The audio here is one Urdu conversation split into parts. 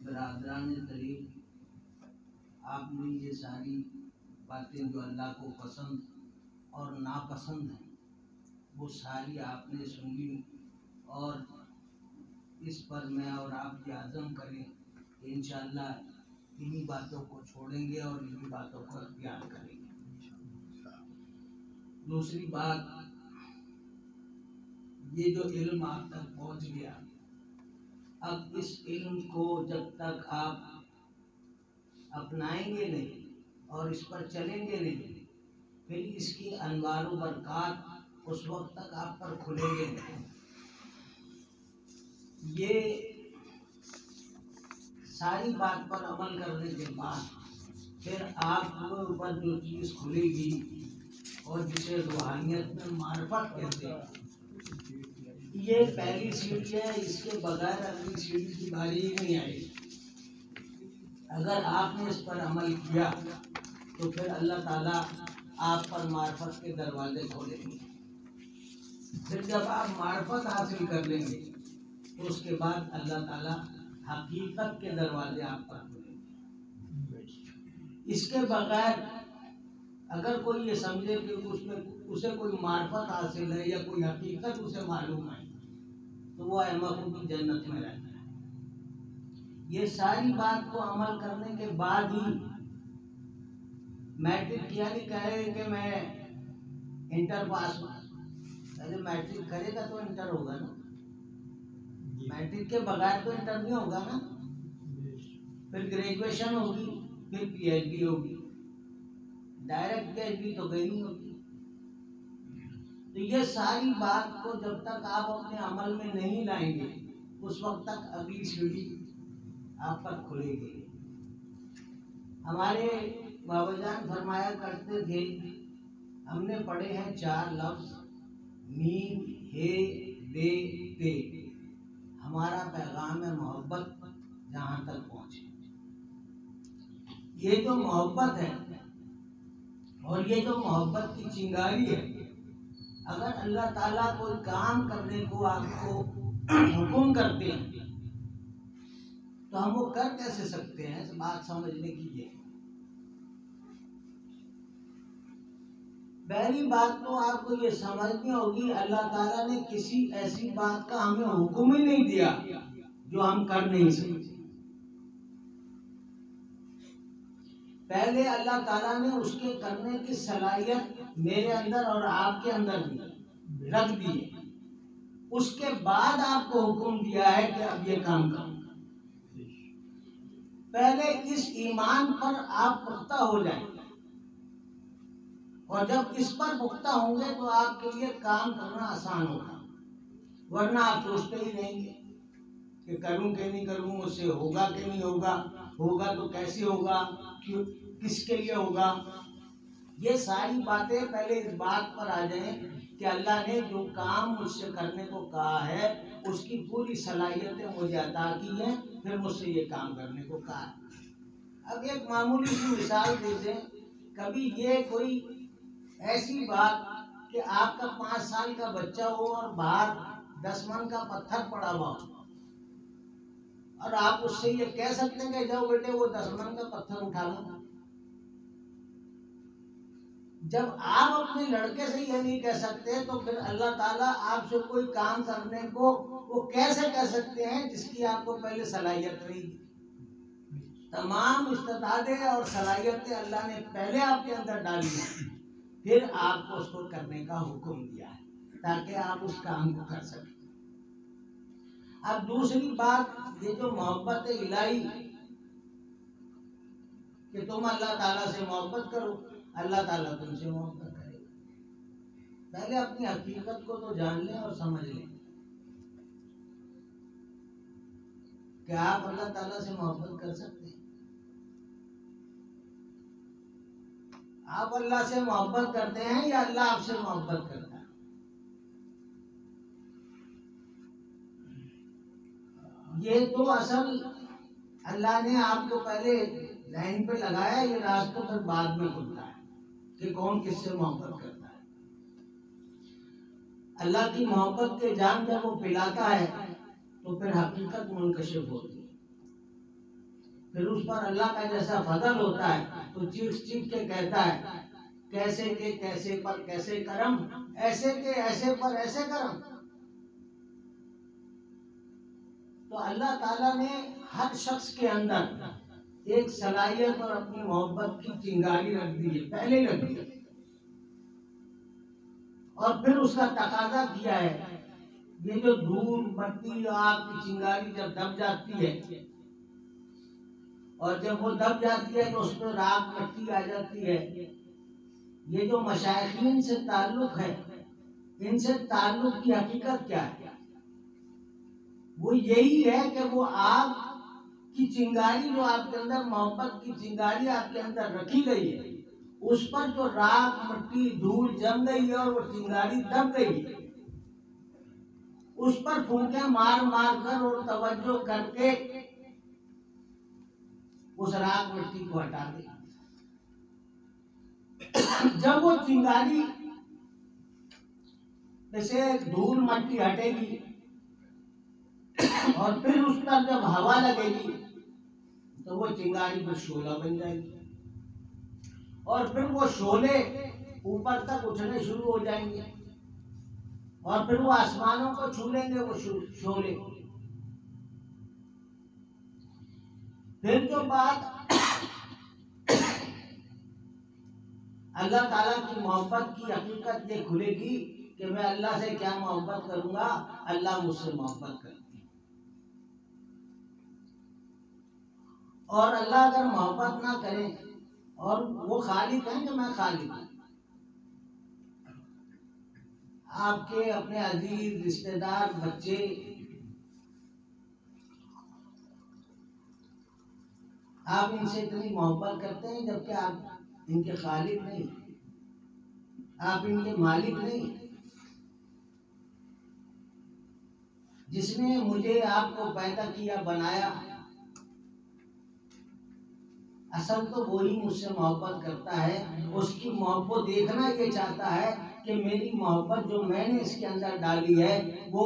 برادران طریق، آپ نے یہ ساری باتیں جو اللہ کو پسند اور ناپسند ہیں وہ ساری آپ نے سن لی، اور اس پر میں اور آپ یہ عزم کریں کہ انشاءاللہ انہی باتوں کو چھوڑیں گے اور انہی باتوں کو اختیار کریں گے۔ دوسری بات، یہ جو علم آپ تک پہنچ گیا، اب اس علم کو جب تک آپ اپنائیں گے نہیں اور اس پر چلیں گے نہیں، پھر اس کی انوار و برکات اس وقت تک آپ پر کھلیں گے نہیں۔ یہ ساری بات پر عمل کرنے کے بعد پھر آپ کے اوپر جو چیز کھلے گی اور جسے روحانیت میں معرفت کہتے ہیں، یہ پہلی سیڑھی ہے، اس کے بغیر اگلی سیڑھی کی باری ہی نہیں آئے گی۔ اگر آپ نے اس پر عمل کیا تو پھر اللہ تعالیٰ آپ پر معرفت کے دروازے کھولیں گے۔ پھر جب آپ معرفت حاصل کر لیں گے تو اس کے بعد اللہ تعالیٰ حقیقت کے دروازے آپ پر کھولیں گے۔ اس کے بغیر اگر کوئی یہ سمجھے کہ اسے کوئی معرفت حاصل ہے یا کوئی حقیقت اسے معلوم ہے تو وہ احمقوں کی جنت میں رہتا ہے۔ یہ ساری بات کو عمل کرنے کے بعد ہی میٹرک کیا نہیں کہے کہ میں انٹر پاس ہوں، پہلے میٹرک کرے گا تو انٹر ہوگا نا، میٹرک کے بغیر تو انٹر نہیں ہوگا نا، پھر گریجویشن ہوگی، پھر پی ایچ ڈی ہوگی، ڈائریکٹ پی ایچ ڈی تو گئی نہیں ہوگی۔ تو یہ ساری بات کو جب تک آپ اپنے عمل میں نہیں لائیں گے اس وقت تک اگلی سیڑھی آپ پر کھلے گی۔ ہمارے بابا جان فرمایا کرتے تھے، ہم نے پڑھے ہیں 4 لفظ، میم ہے بے پے، ہمارا پیغام ہے محبت جہاں تک پہنچے۔ یہ جو محبت ہے اور یہ جو محبت کی چنگاری ہے، اگر اللہ تعالیٰ کوئی کام کرنے کو آپ کو حکم کرتے ہیں تو ہم وہ کر کیسے سکتے ہیں؟ اس بات سمجھنے کی ہے۔ پہلی بات تو آپ کو یہ سمجھنی ہوگی، اللہ تعالیٰ نے کسی ایسی بات کا ہمیں حکم ہی نہیں دیا جو ہم کر نہیں سکتے۔ پہلے اللہ تعالیٰ نے اس کے کرنے کی صلاحیت میرے اندر اور آپ کے اندر بھی رکھ دی ہے، اس کے بعد آپ کو حکم دیا ہے کہ اب یہ کام کرو۔ پہلے اس ایمان پر آپ پختہ ہو جائیں، اور جب اس پر پختہ ہوں گے تو آپ کے لیے کام کرنا آسان ہوگا، ورنہ آپ سوچتے ہی رہیں گے کہ کروں کہ نہیں کروں، اس سے ہوگا کہ نہیں ہوگا، ہوگا تو کیسے ہوگا، کس کے لیے ہوگا۔ یہ ساری باتیں پہلے اس بات پر آ جائیں کہ اللہ نے جو کام مجھ سے کرنے کو کہا ہے اس کی پوری صلاحیتیں مجھے عطا کی ہیں، پھر مجھ سے یہ کام کرنے کو کہا ہے۔ اب ایک معمولی سی مثال دے دیں، کبھی یہ کوئی ایسی بات کہ آپ کا 5 سال کا بچہ ہو اور باہر 10 من کا پتھر پڑا ہوا ہو، اور آپ اس سے یہ کہہ سکتے ہیں کہ جاؤ بیٹے وہ 10 من کا پتھر اٹھا لو؟ جب آپ اپنے لڑکے سے یہ نہیں کہہ سکتے تو پھر اللہ تعالیٰ آپ سے کوئی کام کرنے کو وہ کیسے کہہ سکتے ہیں جس کی آپ کو پہلے صلاحیت نہیں؟ تمام استطاعتیں اور صلاحیتیں اللہ نے پہلے آپ کے اندر ڈالی ہیں، پھر آپ کو اس کو کرنے کا حکم دیا ہے تاکہ آپ اس کام کو کر سکیں۔ اب دوسری بات، یہ جو محبت الہی کہ تم اللہ تعالیٰ سے محبت کرو، اللہ تعالیٰ تم سے محبت کرے گا۔ پہلے اپنی حقیقت کو تو جان لیں اور سمجھ لیں کہ آپ اللہ تعالیٰ سے محبت کر سکتے ہیں۔ آپ اللہ سے محبت کرتے ہیں یا اللہ آپ سے محبت کرتا ہے؟ یہ تو اصل اللہ نے آپ کو پہلے لائن پہ لگایا، یہ راستہ پھر بعد میں کھلتا ہے کہ کون کس سے محبت کرتا ہے۔ اللہ کی محبت کے جام جب وہ پلاتا ہے تو پھر حقیقت منکشف ہوتی ہے۔ پھر اس پر اللہ کا جیسا فضل ہوتا ہے تو چیخ چیخ کے کہتا ہے کیسے کے کیسے پر کیسے کرم، ایسے کے ایسے پر ایسے کرم۔ تو اللہ تعالیٰ نے ہر شخص کے اندر ایک صلاحیت اور اپنی محبت کی چنگاری رکھ دی ہے، پہلے رکھ دی ہے، اور پھر اس کا تقاضا کیا ہے۔ یہ جو دھول مٹی آگ کی چنگاری جب دب جاتی ہے اور جب وہ دب جاتی ہے تو اس میں راکھ مٹی آ جاتی ہے، یہ جو مشائخین سے تعلق ہے، ان سے تعلق کی حقیقت کیا ہے؟ وہ یہی ہے کہ وہ آگ کی چنگاری جو آپ کے اندر، محبت کی چنگاری آپ کے اندر رکھی گئی ہے، اس پر جو راکھ مٹی دھول جم گئی ہے اور وہ چنگاری دب گئی ہے، اس پر پھونکے مار مار کر اور توجہ کر کے اس راکھ مٹی کو ہٹا دے۔ جب وہ چنگاری جیسے دھول مٹی ہٹے گی اور پھر اس پر جب ہوا لگے گی تو وہ چنگاری پر شعلہ بن جائے گی، اور پھر وہ شعلے اوپر تک اٹھنے شروع ہو جائیں گے اور پھر وہ آسمانوں کو چھو لیں گے وہ شعلے۔ پھر جو بات اللہ تعالیٰ کی محبت کی حقیقت یہ کھلے گی کہ میں اللہ سے کیا محبت کروں گا، اللہ مجھ سے محبت کرے، اور اللہ اگر محبت نہ کرے اور وہ خالق ہیں کہ میں خالق ہوں، آپ کے اپنے عزیز رشتہ دار بچے آپ ان سے اتنی محبت کرتے ہیں جبکہ آپ ان کے خالق نہیں، آپ ان کے مالک نہیں۔ جس نے مجھے آپ کو پیدا کیا بنایا، اصل تو وہی مجھ سے محبت کرتا ہے، اس کی محبت دیکھنا یہ چاہتا ہے کہ میری محبت جو میں نے اس کے اندر ڈالی ہے وہ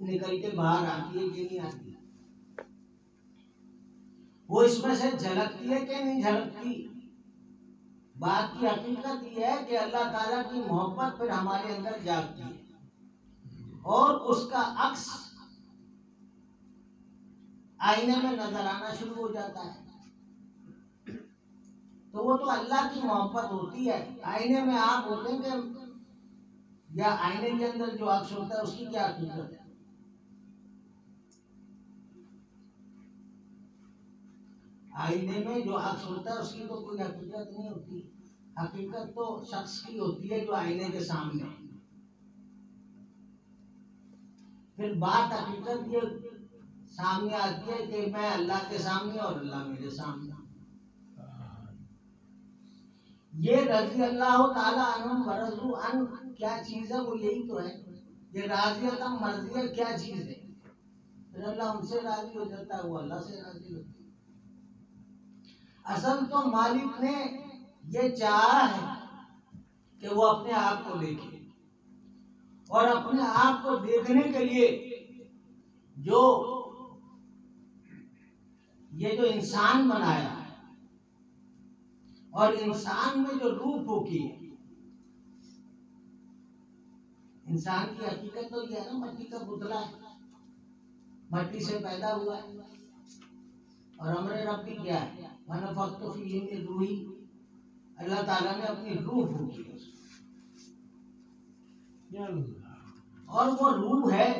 نکل کے باہر آتی ہے کہ نہیں آتی، وہ اس میں سے جھلکتی ہے کہ نہیں جھلکتی۔ بات کی حقیقت یہ ہے کہ اللہ تعالیٰ کی محبت پھر ہمارے اندر جاگتی ہے اور اس کا عکس آئینے میں نظر آنا شروع ہو جاتا ہے۔ تو وہ تو اللہ کی محبت ہوتی ہے۔ آئینے میں آپ ہوتے ہیں کہ یا آئینے کے اندر جو عکس ہوتا ہے اس کی کیا حقیقت ہے؟ آئینے میں جو عکس ہوتا ہے اس کی تو کوئی حقیقت نہیں ہوتی، حقیقت تو شخص کی ہوتی ہے جو آئینے کے سامنے ہے۔ پھر بات حقیقت یہ سامنے آتی ہے کہ میں اللہ کے سامنے اور اللہ میرے سامنے۔ یہ رضی اللہ تعالیٰ عنہم ورضوا عنہ کیا چیز ہے؟ وہ یہی تو ہے، یہ راضیت مرضیت کیا چیز ہے؟ پھر اللہ ان سے راضی ہو جاتا ہے، وہ اللہ سے راضی ہوتا ہے۔ اصل تو مالک نے یہ چاہا ہے کہ وہ اپنے آپ کو دیکھے، اور اپنے آپ کو دیکھنے کے لیے جو یہ جو انسان بنایا اور انسان میں جو روح پھونکی ہے، انسان کی حقیقت تو یہ ہے نا مٹی کا پتلا ہے، مٹی سے پیدا ہوا ہے، اور امر ربی کیا ہے؟ وَنَفَخْتُ فِيهِ مِن رُوحِي، اللہ تعالیٰ نے اپنی روح پھونکی ہے، اور وہ روح ہے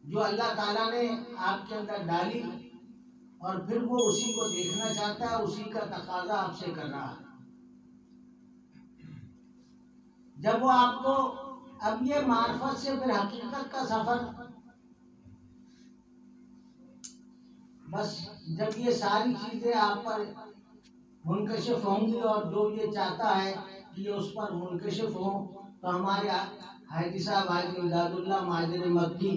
جو اللہ تعالیٰ نے آپ کے اندر ڈالی، اور پھر وہ اسی کو دیکھنا چاہتا ہے، اسی کا تقاضا آپ سے کر رہا ہے۔ جب وہ آپ کو اب یہ معرفت سے پھر حقیقت کا سفر، بس جب یہ ساری چیزیں آپ پر منکشف ہوں گی اور جو یہ چاہتا ہے کہ یہ اس پر منکشف ہوں، تو ہمارے حاجی صاحب حاجی امداد اللہ ماجر مکی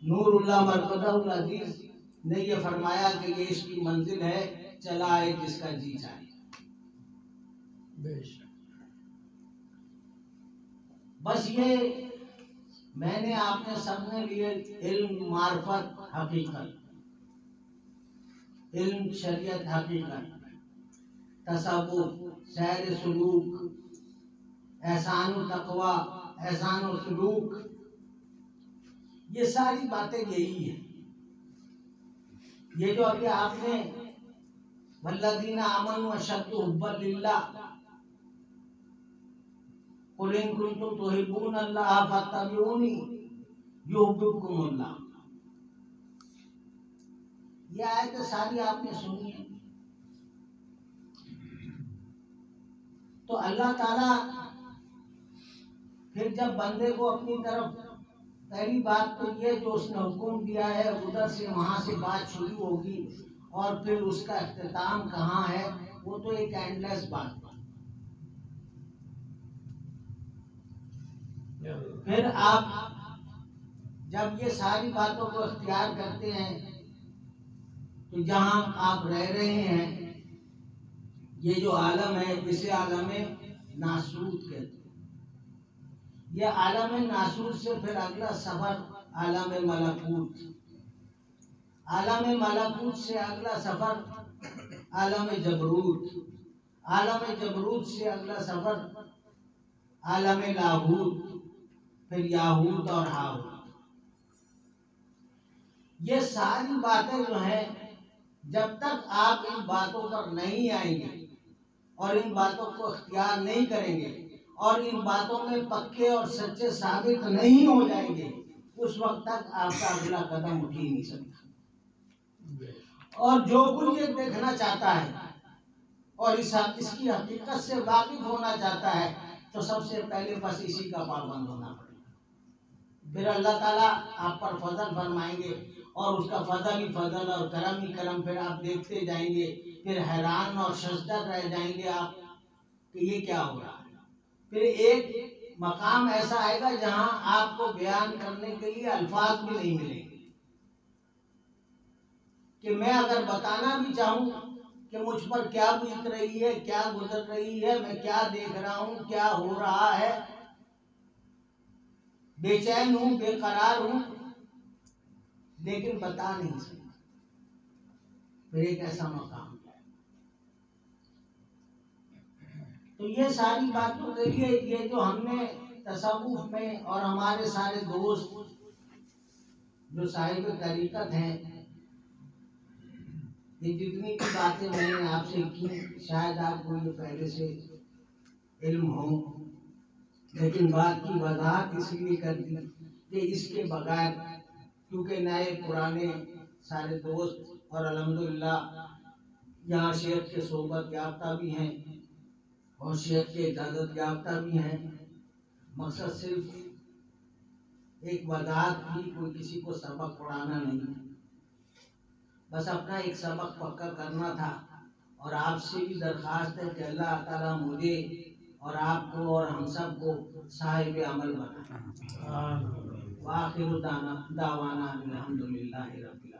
نور اللہ مرکزہ العزیز نے یہ فرمایا کہ یہ اس کی منزل ہے، چلا آئے جس کا جی چاہے۔ بس یہ میں نے آپ نے سب نے لیے علم معرفت حقیقت، علم شریعت حقیقت، تصوف سیر سلوک، احسان و تقوی احسان و سلوک، یہ ساری باتیں یہی ہیں. یہ جو ابھی آپ نے والذین آمنوا اشد حبا للہ قل ان کنتم تحبون اللہ فاتبعونی یحببکم اللہ، یہ آیت ساری آپ نے سنی ہے. تو اللہ تعالیٰ پھر جب بندے کو اپنی طرف، پہلی بات تو یہ جو اس نے حکم دیا ہے ادھر سے وہاں سے بات شروع ہوگی اور پھر اس کا اختتام کہاں ہے وہ تو ایک اینڈلیس بات ہے. پھر آپ جب یہ ساری باتوں کو اختیار کرتے ہیں تو جہاں آپ رہ رہے ہیں یہ جو عالم ہے جسے عالم ناسوت کہتے ہیں، یہ عالم ناسوت سے پھر اگلا سفر عالم ملکوت، عالم ملکوت سے اگلا سفر عالم جبروت، عالم جبروت سے اگلا سفر عالم لاہوت، پھر یاہوت اور ہاہوت. یہ ساری باتیں جو ہیں جب تک آپ ان باتوں پر نہیں آئیں گے اور ان باتوں کو اختیار نہیں کریں گے اور ان باتوں میں پکے اور سچے ثابت نہیں ہو جائیں گے اس وقت تک آپ کا اگلا قدم اٹھ ہی نہیں سکتا. اور جو کوئی یہ دیکھنا چاہتا ہے اور اس کی حقیقت سے واقف ہونا چاہتا ہے تو سب سے پہلے بس اسی کا پابند ہونا پڑے گا. پھر اللہ تعالیٰ آپ پر فضل فرمائیں گے اور اس کا فضل ہی فضل اور کرم ہی کرم، پھر آپ دیکھتے جائیں گے، پھر حیران اور ششدر رہ جائیں گے آپ کہ یہ کیا ہو رہا ہے. پھر ایک مقام ایسا آئے گا جہاں آپ کو بیان کرنے کے لیے الفاظ بھی نہیں ملیں گے کہ میں اگر بتانا بھی چاہوں کہ مجھ پر کیا بیت رہی ہے، کیا گزر رہی ہے، میں کیا دیکھ رہا ہوں، کیا ہو رہا ہے، بے چین ہوں، بے قرار ہوں، لیکن بتا نہیں سکتا. پھر ایک ایسا مقام ہے. تو یہ ساری باتوں کے لیے یہ جو ہم نے تصوف میں اور ہمارے سارے دوست جو صاحب طریقت ہیں یہ جتنی بھی باتیں میں نے آپ سے کی شاید آپ کو یہ پہلے سے علم ہو، لیکن بات کی وضاحت اس لیے کر دی کہ اس کے بغیر کیونکہ نئے پرانے سارے دوست اور الحمدللہ یہاں شیخ کے صحبت یافتہ بھی ہیں اور شیخ کے اجازت یافتہ بھی ہیں. مقصد صرف ایک وضاحت کی، کوئی کسی کو سبق پڑھانا نہیں، بس اپنا ایک سبق پکا کرنا تھا. اور آپ سے بھی درخواست ہے کہ اللہ تعالیٰ مجھے اور آپ کو اور ہم سب کو صاحب عمل بنائے. وآخر دعوانا الحمدللہ رب العالمین.